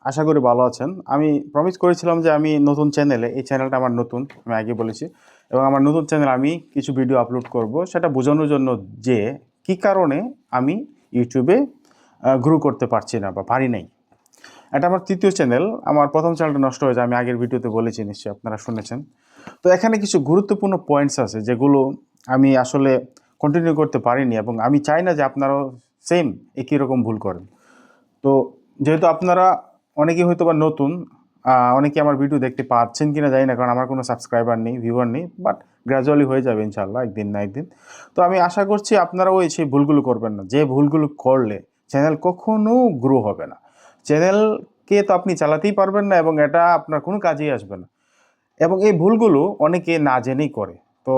আশা করি ভালো আছেন। আমি প্রমিস করেছিলাম যে আমি নতুন চ্যানেলে, এই চ্যানেলটা আমার নতুন, আমি আগে বলেছি, এবং আমার নতুন চ্যানেলে আমি কিছু ভিডিও আপলোড করব সেটা বোঝানোর জন্য যে কী কারণে আমি ইউটিউবে গ্রো করতে পারছি না বা পারি নাই। এটা আমার তৃতীয় চ্যানেল। আমার প্রথম চ্যানেলটা নষ্ট হয়ে যায়, আমি আগের ভিডিওতে বলেছি, নিশ্চয়ই আপনারা শুনেছেন। তো এখানে কিছু গুরুত্বপূর্ণ পয়েন্টস আছে যেগুলো আমি আসলে কন্টিনিউ করতে পারিনি, এবং আমি চাই না যে আপনারাও সেম একই রকম ভুল করেন। তো যেহেতু আপনারা অনেকেই হয়তো বা নতুন, অনেকে আমার ভিডিও দেখতে পাচ্ছেন কিনা জানি না, কারণ আমার কোনো সাবস্ক্রাইবার নেই, ভিউয়ার নেই, বাট গ্র্যাজুয়ালি হয়ে যাবে ইনশাল্লাহ, একদিন না একদিন। তো আমি আশা করছি আপনারাও সেই ভুলগুলো করবেন না, যে ভুলগুলো করলে চ্যানেল কখনো গ্রো হবে না। চ্যানেলকে তো আপনি চালাতেই পারবেন না, এবং এটা আপনার কোনো কাজেই আসবে না, এবং এই ভুলগুলো অনেকে না জেনেই করে। তো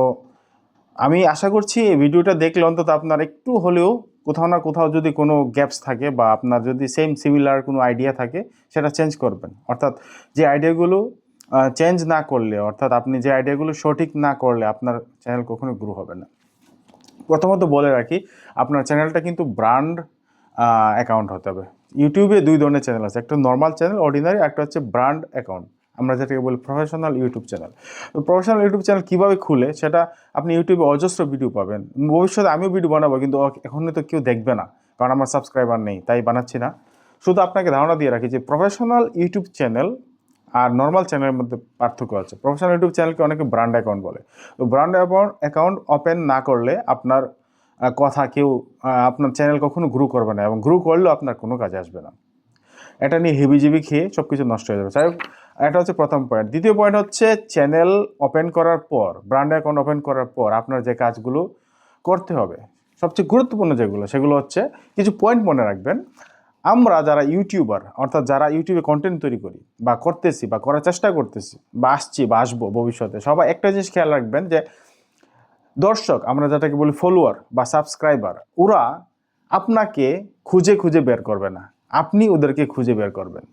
আমি আশা করছি এই ভিডিওটা দেখলে অন্তত আপনার একটু হলেও কোথাও না কোথাও যদি কোনো গ্যাপস থাকে, বা আপনার যদি সেম সিমিলার কোনো আইডিয়া থাকে, সেটা চেঞ্জ করবেন। অর্থাৎ যে আইডিয়াগুলো চেঞ্জ না করলে, অর্থাৎ আপনি যে আইডিয়াগুলো সঠিক না করলে আপনার চ্যানেল কখনো গ্রো হবে না। প্রথমত বলে রাখি, আপনার চ্যানেলটা কিন্তু ব্র্যান্ড অ্যাকাউন্ট হতে হবে। ইউটিউবে দুই ধরনের চ্যানেল আছে, একটা নর্মাল চ্যানেল অর্ডিনারি, একটা হচ্ছে ব্র্যান্ড অ্যাকাউন্ট, আমরা যেটাকে বলি প্রফেশনাল ইউটিউব চ্যানেল। তো প্রফেশনাল ইউটিউব চ্যানেল কীভাবে খুলে, সেটা আপনি ইউটিউবে অজস্র ভিডিও পাবেন। ভবিষ্যতে আমিও ভিডিও বানাবো, কিন্তু এখন তো কেউ দেখবে না, কারণ আমার সাবস্ক্রাইবার নেই, তাই বানাচ্ছি না। শুধু আপনাকে ধারণা দিয়ে রাখি যে প্রফেশনাল ইউটিউব চ্যানেল আর নর্মাল চ্যানেলের মধ্যে পার্থক্য আছে। প্রফেশনাল ইউটিউব চ্যানেলকে অনেকে ব্র্যান্ড অ্যাকাউন্ট বলে। তো ব্র্যান্ড অ্যাকাউন্ট ওপেন না করলে আপনার কথা কেউ, আপনার চ্যানেল কখনো গ্রো করবে না, এবং গ্রো করলেও আপনার কোনো কাজে আসবে না। এটা নিয়ে হেবিজিবি খেয়ে সব কিছু নষ্ট হয়ে যাবে। যাই হোক, এটা হচ্ছে প্রথম পয়েন্ট। দ্বিতীয় পয়েন্ট হচ্ছে, চ্যানেল ওপেন করার পর, ব্র্যান্ড অ্যাকাউন্ট ওপেন করার পর আপনার যে কাজগুলো করতে হবে, সবচেয়ে গুরুত্বপূর্ণ যেগুলো, সেগুলো হচ্ছে কিছু পয়েন্ট মনে রাখবেন। আমরা যারা ইউটিউবার, অর্থাৎ যারা ইউটিউবে কন্টেন্ট তৈরি করি বা করতেছি বা করার চেষ্টা করতেছি বা আসছি বা আসবো ভবিষ্যতে, সবাই একটা জিনিস খেয়াল রাখবেন যে দর্শক, আমরা যেটাকে বলি ফলোয়ার বা সাবস্ক্রাইবার, ওরা আপনাকে খুঁজে খুঁজে বের করবে না, আপনি ওদেরকে খুঁজে বের করবেন।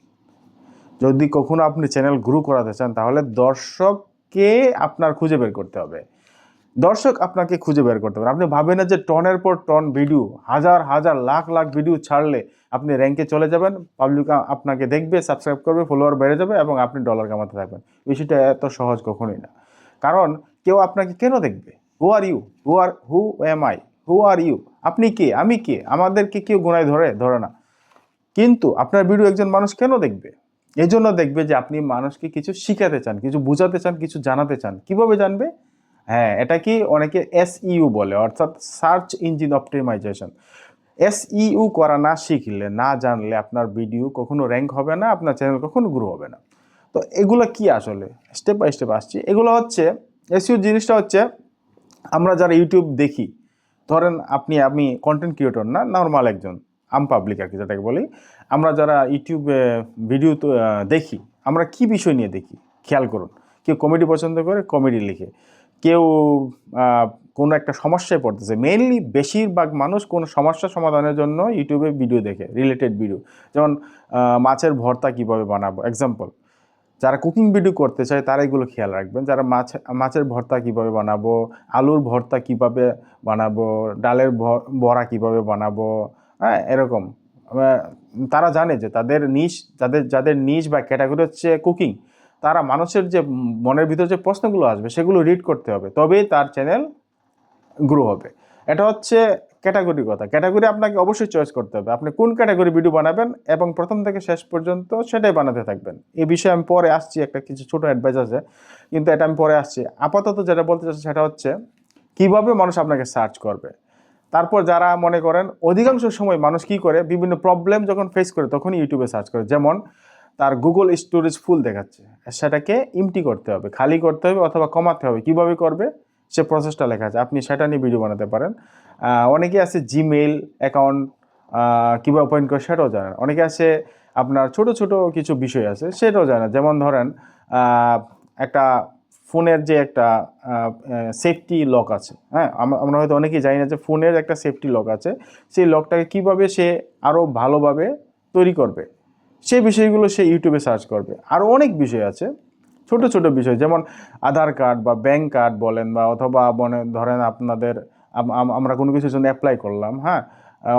যদি কখনো আপনি চ্যানেল গ্রো করাতে চান, তাহলে দর্শককে আপনার খুঁজে বের করতে হবে। দর্শক আপনাকে খুঁজে বের করতে হবে। আপনি ভাবেন না যে টনের পর টন ভিডিও, হাজার হাজার লাখ লাখ ভিডিও ছাড়লে আপনি র্যাঙ্কে চলে যাবেন, পাবলিক আপনাকে দেখবে, সাবস্ক্রাইব করবে, ফলোয়ার বেড়ে যাবে, এবং আপনি ডলার কামাতে থাকবেন। বিষয়টা এত সহজ কখনোই না। কারণ কেউ আপনাকে কেন দেখবে? Who are you? Who am I? Who are you? আপনি কে? আমি কে? আমাদেরকে কেউ গোনায় ধরে না। কিন্তু আপনার ভিডিও একজন মানুষ কেন দেখবে? এই জন্য দেখবে যে আপনি মানুষকে কিছু শিখাতে চান, কিছু বোঝাতে চান, কিছু জানাতে চান। কিভাবে জানবে? হ্যাঁ, এটা কি অনেকে এসইউ বলে, অর্থাৎ সার্চ ইঞ্জিন অপটিমাইজেশন। এসইউ করা না শিখলে, না জানলে আপনার ভিডিও কখনো র্যাঙ্ক হবে না, আপনার চ্যানেল কখনো গ্রো হবে না। তো এগুলো কি আসলে, স্টেপ বাই স্টেপ আসছি। এগুলো হচ্ছে, এসইউ জিনিসটা হচ্ছে, আমরা যারা ইউটিউব দেখি, ধরেন আমি কন্টেন্ট ক্রিয়েটর না, নর্মাল একজন পাবলিক আর কি যেটাকে বলি। আমরা যারা ইউটিউবে ভিডিও দেখি, আমরা কি বিষয় নিয়ে দেখি খেয়াল করুন। কেউ কমেডি পছন্দ করে, কমেডি লিখে। কেউ কোনো একটা সমস্যায় পড়তেছে, মেইনলি বেশিরভাগ মানুষ কোনো সমস্যা সমাধানের জন্য ইউটিউবে ভিডিও দেখে, রিলেটেড ভিডিও। যেমন মাছের ভর্তা কীভাবে বানাবো, এক্সাম্পল। যারা কুকিং ভিডিও করতে চায় তারা এগুলো খেয়াল রাখবেন। যারা মাছের ভর্তা কীভাবে বানাবো, আলুর ভর্তা কীভাবে বানাবো, ডালের বড়া কীভাবে বানাবো, হ্যাঁ, এরকম। তারা জানে যে যাদের নিশ বা ক্যাটাগরি হচ্ছে কুকিং, তারা মানুষের যে মনের ভিতর যে প্রশ্নগুলো আসবে সেগুলো রিড করতে হবে, তবেই তার চ্যানেল গ্রো হবে। এটা হচ্ছে ক্যাটাগরির কথা। ক্যাটাগরি আপনাকে অবশ্যই চয়েস করতে হবে, আপনি কোন ক্যাটাগরি ভিডিও বানাবেন, এবং প্রথম থেকে শেষ পর্যন্ত সেটাই বানাতে থাকবেন। এই বিষয়ে আমি পরে আসছি, একটা কিছু ছোটো অ্যাডভাইস আছে, কিন্তু এটা আমি পরে আসছি। আপাতত যেটা বলতে চাচ্ছি সেটা হচ্ছে কিভাবে মানুষ আপনাকে সার্চ করবে। তারপর যারা মনে করেন, অধিকাংশ সময় মানুষ কি করে, বিভিন্ন প্রবলেম যখন ফেস করে তখনই ইউটিউবে সার্চ করে। যেমন তার গুগল স্টোরেজ ফুল দেখাচ্ছে, সেটাকে এমটি করতে হবে, খালি করতে হবে, অথবা কমাতে হবে। কিভাবে করবে সে প্রসেসটা লেখা আছে, আপনি সেটা নিয়ে ভিডিও বানাতে পারেন। অনেকে আছে জিমেইল অ্যাকাউন্ট কীভাবে ওপেন করে সেটাও জানেন। অনেকে আছে আপনার ছোট ছোট কিছু বিষয় আছে সেটাও জানেন। যেমন ধরেন একটা ফোনের যে একটা সেফটি লক আছে, হ্যাঁ, আমরা হয়তো অনেকেই জানি না যে ফোনের একটা সেফটি লক আছে। সেই লকটাকে কীভাবে সে আরও ভালোভাবে তৈরি করবে, সেই বিষয়গুলো সে ইউটিউবে সার্চ করবে। আরও অনেক বিষয় আছে, ছোট ছোট বিষয়, যেমন আধার কার্ড বা ব্যাংক কার্ড বলেন, বা অথবা ধরেন আপনাদের আমরা কোনো কিছুর জন্য অ্যাপ্লাই করলাম, হ্যাঁ,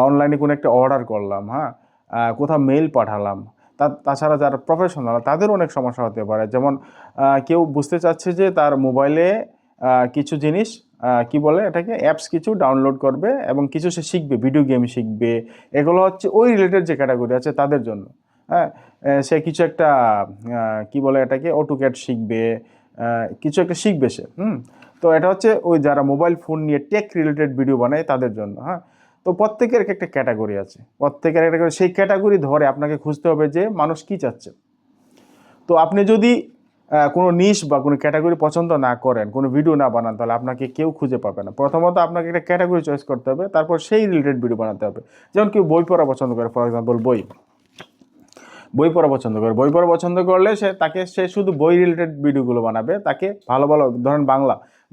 অনলাইনে কোনো একটা অর্ডার করলাম, হ্যাঁ, কোথাও মেইল পাঠালাম, তাছাড়া যারা প্রফেশনাল তাদেরও অনেক সমস্যা হতে পারে। যেমন কেউ বুঝতে চাচ্ছে যে তার মোবাইলে কিছু জিনিস কি বলে এটাকে অ্যাপস কিছু ডাউনলোড করবে এবং কিছু সে শিখবে, ভিডিও গেম শিখবে, এগুলো হচ্ছে ওই রিলেটেড যে ক্যাটাগরি আছে তাদের জন্য। হ্যাঁ, সে কিছু একটা কি বলে এটাকে অটোক্যাড শিখবে, কিছু একটা শিখবে সে। তো এটা হচ্ছে ওই যারা মোবাইল ফোন নিয়ে টেক রিলেটেড ভিডিও বানায় তাদের জন্য। হ্যাঁ, তো প্রত্যেকের একটা ক্যাটাগরি আছে, প্রত্যেকের একটা সেই ক্যাটাগরি ধরে আপনাকে খুঁজতে হবে যে মানুষ কি চাচ্ছে। তো আপনি যদি কোনো নিশ বা কোনো ক্যাটাগরি পছন্দ না করেন, কোনো ভিডিও না বানান, তাহলে আপনাকে কেউ খুঁজে পাবে না। প্রথমত আপনাকে একটা ক্যাটাগরি চয়েস করতে হবে, তারপর সেই রিলেটেড ভিডিও বানাতে হবে। যেমন কেউ বই পড়া পছন্দ করে, ফর এক্সাম্পল বই পড়া পছন্দ করে, বই পড়া পছন্দ করলে সে শুধু বই রিলেটেড ভিডিওগুলো বানাবে। তাকে ভালো ভালো ধরেন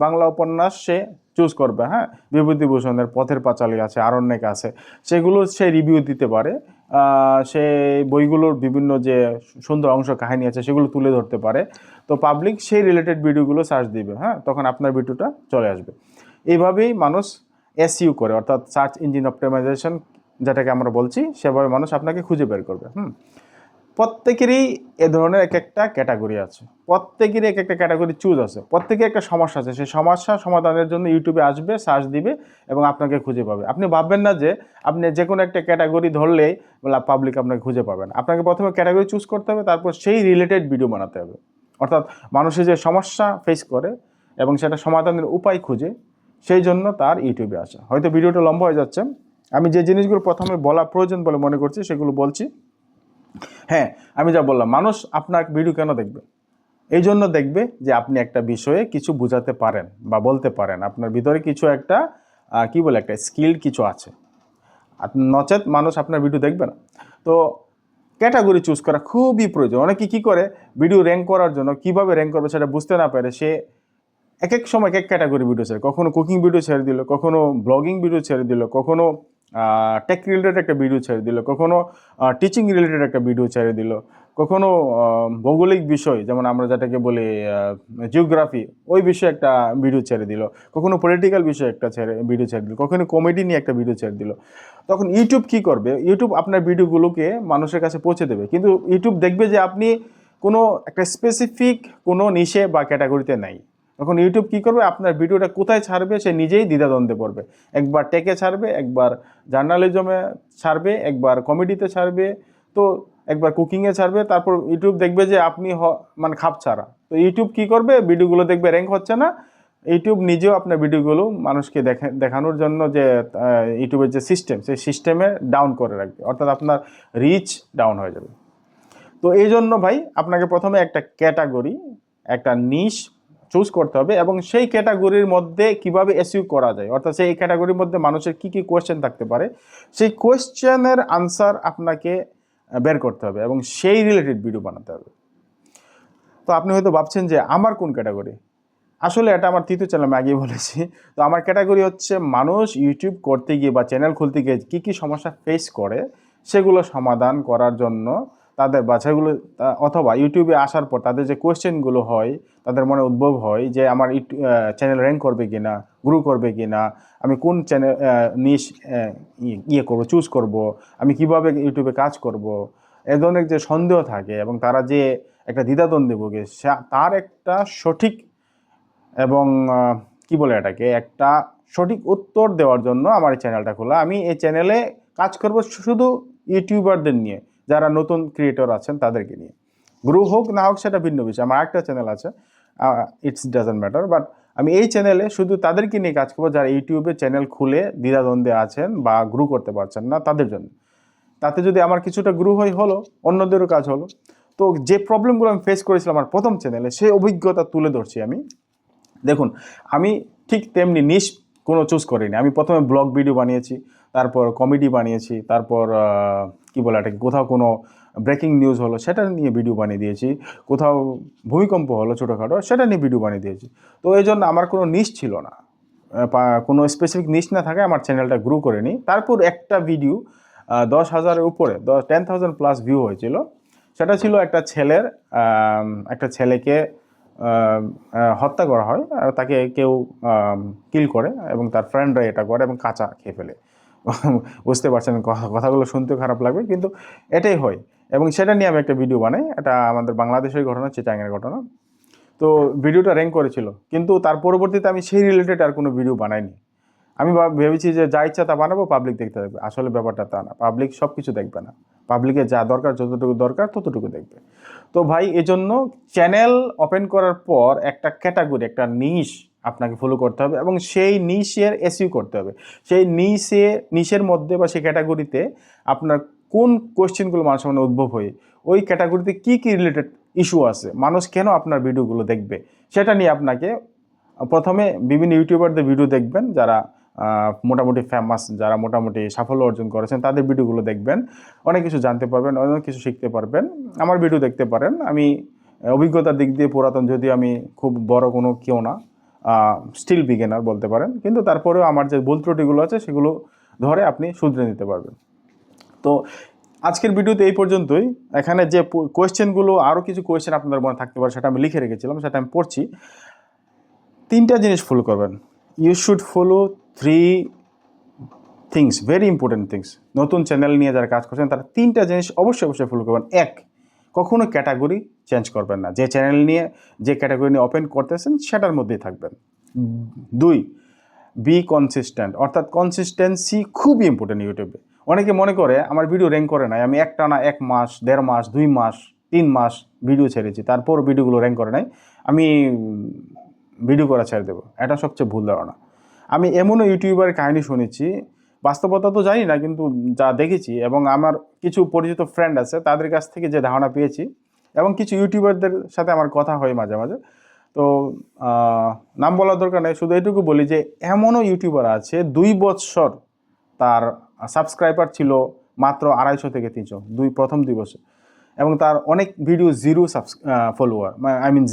বাংলা উপন্যাস সে চুজ করবে। হ্যাঁ, বিভূতিভূষণের পথের পাঁচালী আছে, আরণ্যক আছে, সেগুলো সে রিভিউ দিতে পারে। সে বইগুলোর বিভিন্ন যে সুন্দর অংশ কাহিনী আছে সেগুলো তুলে ধরতে পারে। তো পাবলিক সেই রিলেটেড ভিডিওগুলো সার্চ দিবে। হ্যাঁ, তখন আপনার ভিডিওটা চলে আসবে। এইভাবেই মানুষ এসইউ করে, অর্থাৎ সার্চ ইঞ্জিন অপটিমাইজেশন যেটাকে আমরা বলছি, সেভাবে মানুষ আপনাকে খুঁজে বের করবে। প্রত্যেকেরই এ ধরনের এক একটা ক্যাটাগরি আছে, প্রত্যেকেরই এক একটা ক্যাটাগরি চুজ আছে, প্রত্যেকের একটা সমস্যা আছে। সেই সমস্যা সমাধানের জন্য ইউটিউবে আসবে, সার্চ দিবে এবং আপনাকে খুঁজে পাবে। আপনি ভাববেন না যে আপনি যে কোনো একটা ক্যাটাগরি ধরলেই পাবলিক আপনাকে খুঁজে পাবেন। আপনাকে প্রথমে ক্যাটাগরি চুজ করতে হবে, তারপর সেই রিলেটেড ভিডিও বানাতে হবে। অর্থাৎ মানুষের যে সমস্যা ফেস করে এবং সেটা সমাধানের উপায় খুঁজে, সেই জন্য তার ইউটিউবে আসা। হয়তো ভিডিওটা লম্বা হয়ে যাচ্ছে, আমি যে জিনিসগুলো প্রথমে বলা প্রয়োজন বলে মনে করছি সেগুলো বলছি। হ্যাঁ, আমি যা বললাম, মানুষ আপনার ভিডিও কেন দেখবে? এই জন্য দেখবে যে আপনি একটা বিষয়ে কিছু বোঝাতে পারেন বা বলতে পারেন, আপনার ভিতরে কিছু একটা কি বলে একটা স্কিল কিছু আছে। নচেত মানুষ আপনার ভিডিও দেখবে না। তো ক্যাটাগরি চুজ করা খুবই প্রয়োজন। অনেকে কী করে, ভিডিও র্যাঙ্ক করার জন্য কীভাবে র্যাঙ্ক করবে সেটা বুঝতে না পারে সে এক এক সময় এক এক ক্যাটাগরি ভিডিও ছেড়ে, কখনো কুকিং ভিডিও ছেড়ে দিল, কখনো ব্লগিং ভিডিও ছেড়ে দিল, কখনো টেক রিলেটেড একটা ভিডিও ছেড়ে দিল, কখনো টিচিং রিলেটেড একটা ভিডিও ছেড়ে দিল, কখনো ভৌগোলিক বিষয় যেমন আমরা যেটাকে বলি জিওগ্রাফি, ওই বিষয়ে একটা ভিডিও ছেড়ে দিল, কখনো পলিটিক্যাল বিষয়ে একটা ভিডিও ছেড়ে দিল, কখনো কমেডি নিয়ে একটা ভিডিও ছেড়ে দিল। তখন ইউটিউব কী করবে? ইউটিউব আপনার ভিডিওগুলোকে মানুষের কাছে পৌঁছে দেবে, কিন্তু ইউটিউব দেখবে যে আপনি কোনো একটা স্পেসিফিক কোনো নিশে বা ক্যাটাগরিতে নাই। তখন ইউটিউব কী করবে? আপনার ভিডিওটা কোথায় ছাড়বে সে নিজেই দ্বিধাদ্বন্দ্বে পড়বে। একবার টেকে ছাড়বে, একবার জার্নালিজমে ছাড়বে, একবার কমেডিতে ছাড়বে, তো একবার কুকিংয়ে ছাড়বে। তারপর ইউটিউব দেখবে যে আপনি মানে খাপ ছাড়া। তো ইউটিউব কী করবে? ভিডিওগুলো দেখবে র্যাঙ্ক হচ্ছে না, ইউটিউব নিজেও আপনার ভিডিওগুলো মানুষকে দেখানোর জন্য যে ইউটিউবের যে সিস্টেম, সেই সিস্টেমে ডাউন করে রাখবে, অর্থাৎ আপনার রিচ ডাউন হয়ে যাবে। তো এই জন্য ভাই আপনাকে প্রথমে একটা ক্যাটাগরি, একটা নিশ চুজ করতে হবে এবং সেই ক্যাটাগরির মধ্যে কিভাবে এসইউ করা যায়, অর্থাৎ সেই ক্যাটাগরির মধ্যে মানুষের কী কী কোয়েশ্চেন থাকতে পারে, সেই কোয়েশ্চেনের আনসার আপনাকে বের করতে হবে এবং সেই রিলেটেড ভিডিও বানাতে হবে। তো আপনি হয়তো ভাবছেন যে আমার কোন ক্যাটাগরি? আসলে এটা আমার তৃতীয় চ্যানেল, আমি আগেই বলেছি। তো আমার ক্যাটাগরি হচ্ছে মানুষ ইউটিউব করতে গিয়ে বা চ্যানেল খুলতে গিয়ে কী কী সমস্যা ফেস করে সেগুলো সমাধান করার জন্য তাদের বাছাইগুলো, অথবা ইউটিউবে আসার পর তাদের যে কোয়েশ্চেনগুলো হয়, তাদের মনে উদ্ভব হয় যে আমার চ্যানেল র্যাঙ্ক করবে কি না, গ্রো করবে কি না, আমি কোন চ্যানেল নিশ করবো, চুজ করব, আমি কিভাবে ইউটিউবে কাজ করব, এ ধরনের যে সন্দেহ থাকে এবং তারা যে একটা দ্বিধাদ্বন্দ্বে ভোগে, তার একটা সঠিক এবং কি বলে এটাকে একটা সঠিক উত্তর দেওয়ার জন্য আমার এই চ্যানেলটা খোলা। আমি এই চ্যানেলে কাজ করব শুধু ইউটিউবারদের নিয়ে, যারা নতুন ক্রিয়েটর আছেন তাদেরকে নিয়ে। গ্রো হোক না হোক সেটা ভিন্ন বিষয়, আমার একটা চ্যানেল আছে, ইটস ডাজন্ট ম্যাটার, বাট আমি এই চ্যানেলে শুধু তাদেরকে নিয়ে কাজ করবো যারা ইউটিউবে চ্যানেল খুলে দ্বিধাদ্বন্দ্বে আছেন বা গ্রো করতে পারছেন না, তাদের জন্য। তাতে যদি আমার কিছুটা গ্রো হলো, অন্যদেরও কাজ হলো। তো যে প্রবলেমগুলো আমি ফেস করেছিলাম আমার প্রথম চ্যানেলে, সেই অভিজ্ঞতা তুলে ধরছি আমি। দেখুন, আমি ঠিক তেমনি নিশ কোনো চুজ করিনি। আমি প্রথমে ব্লগ ভিডিও বানিয়েছি, তারপর কমেডি বানিয়েছি, তারপর কী বলে এটাকে কোথাও কোনো ব্রেকিং নিউজ হলো সেটা নিয়ে ভিডিও বানিয়ে দিয়েছি, কোথাও ভূমিকম্প হলো ছোটোখাটো সেটা নিয়ে ভিডিও বানিয়ে দিয়েছি। তো এই জন্য আমার কোনো নিশ ছিল না, কোনো স্পেসিফিক নিশ না থাকে আমার চ্যানেলটা গ্রো করে নিই। তারপর একটা ভিডিও 10,000-এর উপরে 10,000 প্লাস ভিউ হয়েছিল। সেটা ছিল একটা ছেলেকে হত্যা করা হয়, তাকে কেউ কিল করে এবং তার ফ্রেন্ডরা এটা করে এবং কাঁচা খেয়ে ফেলে। বুঝতে পারছেন, কথাগুলো শুনতে খারাপ লাগবে কিন্তু এটাই হয়। এবং সেটা নিয়ে আমি একটা ভিডিও বানাই। এটা আমাদের বাংলাদেশের ঘটনা, চিটাগাংয়ের ঘটনা। তো ভিডিওটা র্যাঙ্ক করেছিল, কিন্তু তার পরবর্তীতে আমি সেই রিলেটেড আর কোনো ভিডিও বানাইনি। আমি ভেবেছি যে যা ইচ্ছা তা বানাবো, পাবলিক দেখতে থাকবে। আসলে ব্যাপারটা তা না, পাবলিক সব কিছু দেখবে না। পাবলিকের যা দরকার, যতটুকু দরকার ততটুকু দেখবে। তো ভাই, এজন্য চ্যানেল ওপেন করার পর একটা ক্যাটাগরি, একটা নিশ আপনাকে ফলো করতে হবে এবং সেই নিশের এসইও করতে হবে। সেই নিশের মধ্যে বা সেই ক্যাটাগরিতে আপনার কোন কোয়েশ্চেনগুলো মানুষের মনে উদ্ভব হয়, ওই ক্যাটাগরিতে কী কী রিলেটেড ইস্যু আছে, মানুষ কেন আপনার ভিডিওগুলো দেখবে, সেটা নিয়ে আপনাকে প্রথমে বিভিন্ন ইউটিউবারদের ভিডিও দেখবেন, যারা মোটামুটি ফেমাস, যারা মোটামুটি সাফল্য অর্জন করেছেন, তাদের ভিডিওগুলো দেখবেন। অনেক কিছু জানতে পারবেন, অনেক কিছু শিখতে পারবেন। আমার ভিডিও দেখতে পারেন। আমি অভিজ্ঞতার দিক দিয়ে পুরাতন, যদিও আমি খুব বড় কোনো কেউ না, স্টিল বিগিনার বলতে পারেন, কিন্তু তারপরেও আমার যে ভুল ত্রুটিগুলো আছে সেগুলো ধরে আপনি শুধরে নিতে পারবেন। তো আজকের ভিডিওতে এই পর্যন্তই। এখানে যে কোয়েশ্চেনগুলো, আরও কিছু কোয়েশ্চেন আপনাদের মনে থাকতে পারে, সেটা আমি লিখে রেখেছিলাম, সেটা আমি পড়ছি। 3টা জিনিস ফলো করবেন। You should follow 3 things, very important things. নতুন চ্যানেল নিয়ে যারা কাজ করছেন তারা 3টা জিনিস অবশ্যই ফলো করবেন। 1, কখনো ক্যাটাগরি চেঞ্জ করবেন না। যে চ্যানেল নিয়ে, যে ক্যাটাগরি নিয়ে ওপেন করতেছেন সেটার মধ্যেই থাকবেন। 2, বি কনসিস্টেন্ট, অর্থাৎ কনসিস্টেন্সি খুবই ইম্পর্টেন্ট ইউটিউবে। অনেকে মনে করে আমার ভিডিও র্যাঙ্ক করে নাই, আমি একটানা 1 মাস, 1.5 মাস, 2 মাস, 3 মাস ভিডিও ছেড়েছি, তারপর ভিডিওগুলো র্যাঙ্ক করে নাই, আমি ভিডিও করা ছেড়ে দেবো। এটা সবচেয়ে ভুল ধারণা। আমি এমনও ইউটিউবারের কাহিনী শুনেছি, বাস্তবতা তো জানি না, কিন্তু যা দেখেছি এবং আমার কিছু পরিচিত ফ্রেন্ড আছে তাদের কাছ থেকে যে ধারণা পেয়েছি, এবং কিছু ইউটিউবারদের সাথে আমার কথা হয় মাঝে মাঝে। তো নাম বলার দরকার নেই, শুধু এটুকু বলি যে এমনও ইউটিউবার আছে 2 বছর তার সাবস্ক্রাইবার ছিল মাত্র 250 থেকে 300, প্রথম 2 বছর, এবং তার অনেক video zero follower,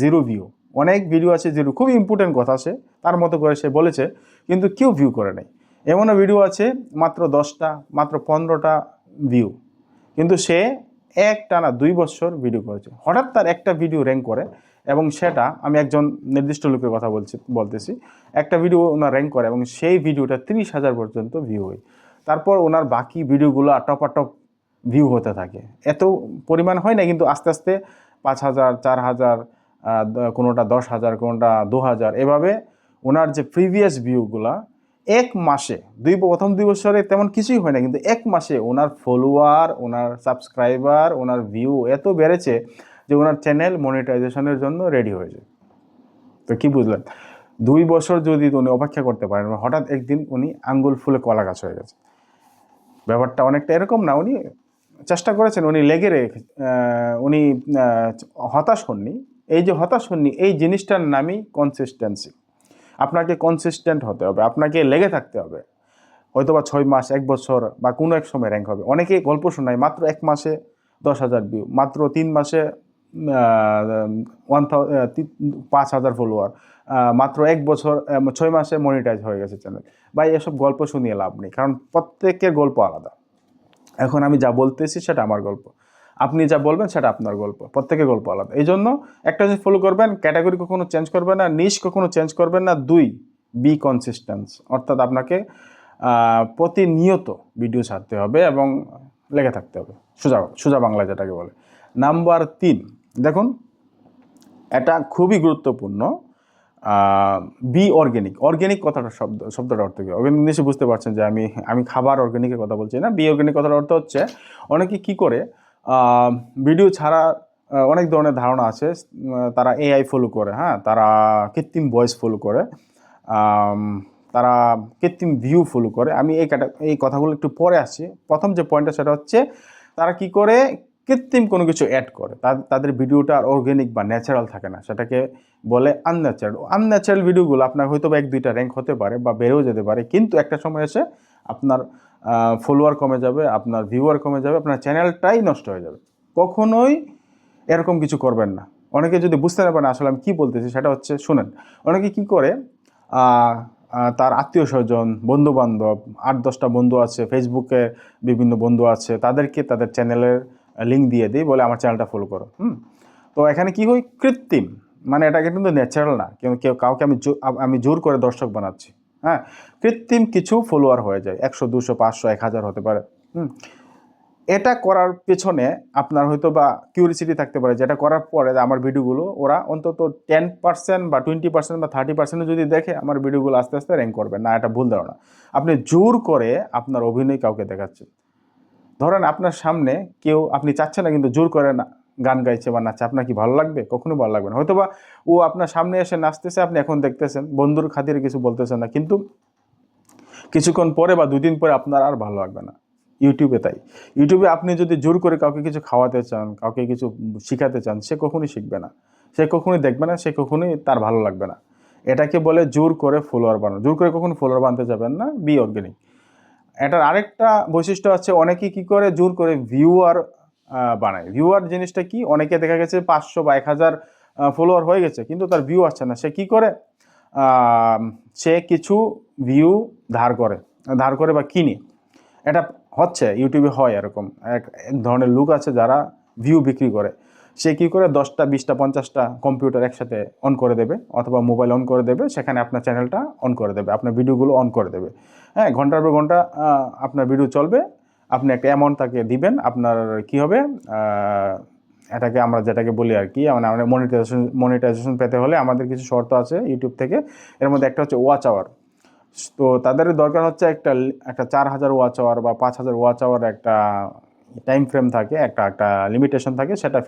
zero view. অনেক ভিডিও আছে জিরো, খুবই ইম্পর্টেন্ট কথা, সে তার মতো করে সে বলেছে, কিন্তু কেউ ভিউ করে নাই। এমনও ভিডিও আছে মাত্র 10টা, মাত্র 15টা ভিউ, কিন্তু সে একটানা 2 বছর ভিডিও করেছে। হঠাৎ তার একটা ভিডিও র্যাঙ্ক করে, এবং সেটা আমি একজন নির্দিষ্ট লোকের কথা বলতেছি। একটা ভিডিও ওনার র্যাঙ্ক করে এবং সেই ভিডিওটা 30,000 পর্যন্ত ভিউ হয়। তারপর ওনার বাকি ভিডিওগুলো টপ ভিউ হতে থাকে। এত পরিমাণ হয় না, কিন্তু আস্তে আস্তে 5,000, 4,000, কোনোটা 10,000, কোনোটা 2,000, এভাবে ওনার যে প্রিভিয়াস ভিউগুলা 1 মাসে, প্রথম 2 বছরে তেমন কিছুই হয় না, কিন্তু 1 মাসে ওনার ফলোয়ার, ওনার সাবস্ক্রাইবার, ওনার ভিউ এত বেড়েছে যে ওনার চ্যানেল মনিটাইজেশনের জন্য রেডি হয়ে যায়। তো কি বুঝলেন? 2 বছর যদি উনি অপেক্ষা করতে পারেন, হঠাৎ একদিন উনি আঙ্গুল ফুলে কলা গাছ হয়ে গেছে। ব্যাপারটা অনেকটা এরকম না, উনি চেষ্টা করেছেন, উনি উনি হতাশ হননি। এই যে হতাশ হননি, এই জিনিসটার নামই কনসিস্টেন্সি। আপনাকে কনসিস্টেন্ট হতে হবে, আপনাকে লেগে থাকতে হবে। হয়তো বা 6 মাস, 1 বছর বা কোনো এক সময় র্যাঙ্ক হবে। অনেকে গল্প শোনায় মাত্র 1 মাসে 10,000 ভিউ, মাত্র 3 মাসে 5,000 ফলোয়ার, মাত্র 1 বছর 6 মাসে মনিটাইজ হয়ে গেছে চ্যানেল। ভাই, এসব গল্প শুনিয়ে লাভ নেই, কারণ প্রত্যেকের গল্প আলাদা। এখন আমি যা বলতেছি সেটা আমার গল্প, আপনি যা বলবেন সেটা আপনার গল্প, প্রত্যেকের গল্প আলাদা। এই জন্য একটা জিনিস ফলো করবেন, ক্যাটাগরি কখনো চেঞ্জ করবেন না, নিশ কখনো চেঞ্জ করবেন না। 2, বি কনসিস্টেন্স, অর্থাৎ আপনাকে প্রতিনিয়ত ভিডিও ছাড়তে হবে এবং লেগে থাকতে হবে, সোজা বাংলা যেটাকে বলে। নাম্বার 3, দেখুন এটা খুবই গুরুত্বপূর্ণ। বি অর্গ্যানিক কথাটা শব্দটার অর্থ কি? অর্গ্যানিক নিশ্চয়ই বুঝতে পারছেন যে আমি খাবার অর্গ্যানিকের কথা বলছি না। বি অর্গ্যানিক কথার অর্থ হচ্ছে, অনেকে কি করে ভিডিও ছাড়া, অনেক ধরনের ধারণা আছে, তারা এআই ফলো করে, হ্যাঁ, তারা কৃত্রিম ভয়েস ফলো করে, তারা কৃত্রিম ভিউ ফলো করে। আমি এই কথাগুলো একটু পরে আসছি। প্রথম যে পয়েন্টটা সেটা হচ্ছে, তারা কি করে কৃত্রিম কোনো কিছু অ্যাড করে, তাদের ভিডিওটা আর অর্গ্যানিক বা ন্যাচারাল থাকে না, সেটাকে বলে আনন্যাচারাল ভিডিওগুলো আপনার হয়তো বা 1-2টা র্যাঙ্ক হতে পারে বা বেড়েও যেতে পারে, কিন্তু একটা সময় এসে আপনার ফলোয়ার কমে যাবে, আপনার ভিউয়ার কমে যাবে, আপনার চ্যানেলটাই নষ্ট হয়ে যাবে। কখনোই এরকম কিছু করবেন না। অনেকে যদি বুঝতে না পারেন আসলে আমি কী বলতেছি, সেটা হচ্ছে শুনেন। অনেকে কি করে, তার আত্মীয় স্বজন, বন্ধুবান্ধব, 8-10টা বন্ধু আছে, ফেসবুকে বিভিন্ন বন্ধু আছে, তাদেরকে তাদের চ্যানেলের লিঙ্ক দিয়ে দিই, বলে আমার চ্যানেলটা ফলো করো। তো এখানে কি হয়, কৃত্রিম, মানে এটাকে কিন্তু ন্যাচারাল না। কাউকে আমি জোর করে দর্শক বানাচ্ছি, হ্যাঁ, কৃত্রিম কিছু ফলোয়ার হয়ে যায়, 100, 200, 500, 1000 হতে পারে। এটা করার পেছনে আপনার হয়তো বা কিউরিসিটি থাকতে পারে, যেটা করার পরে আমার ভিডিওগুলো ওরা অন্তত 10% বা 20% বা 30% যদি দেখে আমার ভিডিওগুলো আস্তে আস্তে র্যাঙ্ক করবে না। এটা ভুল ধারণা। আপনি জোর করে আপনার অভিনয় কাউকে দেখাচ্ছেন। ধরেন আপনার সামনে কেউ, আপনি চাচ্ছেন না কিন্তু জোর করে না গান গাইছে বা নাচছে, আপনার কি ভালো লাগবে? কখনোই ভালো লাগবে না। হয়তো বা ও আপনার সামনে এসে নাচতেছে, আপনি এখন দেখতেছেন, বন্ধুর খাতিরে কিছু বলতেছেন না, কিন্তু কিছুক্ষণ পরে বা 2 দিন পরে আপনার আর ভালো লাগবে না। ইউটিউবে তাই। ইউটিউবে আপনি যদি জোর করে কাউকে কিছু খাওয়াতে চান, কাউকে কিছু শিখাতে চান, সে কখনোই শিখবে না, সে কখনোই দেখবে না, সে কখনোই তার ভালো লাগবে না। এটাকে বলে জোর করে ফলোয়ার বানানো। জোর করে কখনো ফলোয়ার বানাতে যাবেন না, বি অর্গানিক। এটার আরেকটা বৈশিষ্ট্য আছে, অনেকেই কী করে জোর করে ভিউয়ার বানায়। ভিউয়ার জিনিসটা কি? অনেকে দেখা গেছে 500 বা 1000 ফলোয়ার হয়ে গেছে, কিন্তু তার ভিউ আসছে না। সে কি করে? সে কিছু ভিউ ধার করে বা কিনে। এটা হচ্ছে ইউটিউবে হয় এরকম এক ধরনের লোক আছে যারা ভিউ বিক্রি করে। সে কী করে 10টা 20টা 50টা কম্পিউটার একসাথে অন করে দেবে অথবা মোবাইল অন করে দেবে, সেখানে আপনার চ্যানেলটা অন করে দেবে, আপনার ভিডিওগুলো অন করে দেবে। হ্যাঁ, ঘন্টার পর ঘন্টা আপনার ভিডিও চলবে। আপনি একটা অ্যামাউন্ট তাকে দিবেন, আপনার কি হবে, এটাকে আমরা যেটাকে বলি আর কি, মানে আমরা মনিটাইজেশন পেতে হলে আমাদের কিছু শর্ত আছে ইউটিউব থেকে। এর মধ্যে একটা হচ্ছে ওয়াচ আওয়ার। তো তাদের দরকার হচ্ছে একটা 4000 ওয়াচ আওয়ার বা 5000 ওয়াচ আওয়ার একটা টাইম ফ্রেম থাকে, একটা লিমিটেশন থাকে, সেটা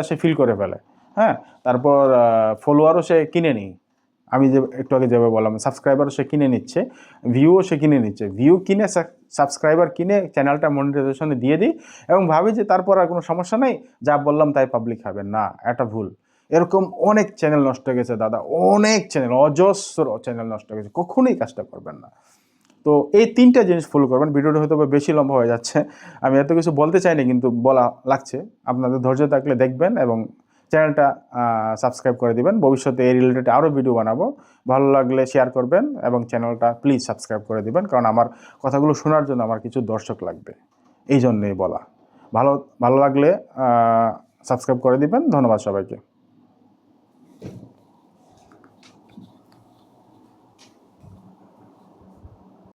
সে ফিল করে ফেলে। হ্যাঁ, তারপর ফলোয়ারও সে কিনে নিই। আমি যে একটু আগে যেভাবে বললাম, সাবস্ক্রাইবারও সে কিনে নিচ্ছে, ভিউও সে কিনে নিচ্ছে। ভিউ কিনে, সাবস্ক্রাইবার কিনে চ্যানেলটা মনিটাইজেশনে দিয়ে দিই এবং ভাবি যে তারপর আর কোনো সমস্যা নেই, যা বললাম তাই পাবলিক হবে। না, এটা ভুল। এরকম অনেক চ্যানেল নষ্ট হয়ে গেছে দাদা, অনেক চ্যানেল, অজস্র চ্যানেল নষ্ট হয়ে গেছে। কখনোই কাজটা করবেন না। তো এই 3টা জিনিস ফলো করবেন। ভিডিওটা হয়তো বেশি লম্বা হয়ে যাচ্ছে, আমি এত কিছু বলতে চাইনি কিন্তু বলা লাগছে। আপনাদের ধৈর্য থাকলে দেখবেন এবং চ্যানেলটা সাবস্ক্রাইব করে দিবেন। ভবিষ্যতে এই রিলেটেড আরও ভিডিও বানাবো। ভালো লাগলে শেয়ার করবেন এবং চ্যানেলটা প্লিজ সাবস্ক্রাইব করে দিবেন, কারণ আমার কথাগুলো শোনার জন্য আমার কিছু দর্শক লাগবে, এই জন্যই বলা। ভালো ভালো লাগলে সাবস্ক্রাইব করে দিবেন। ধন্যবাদ সবাইকে।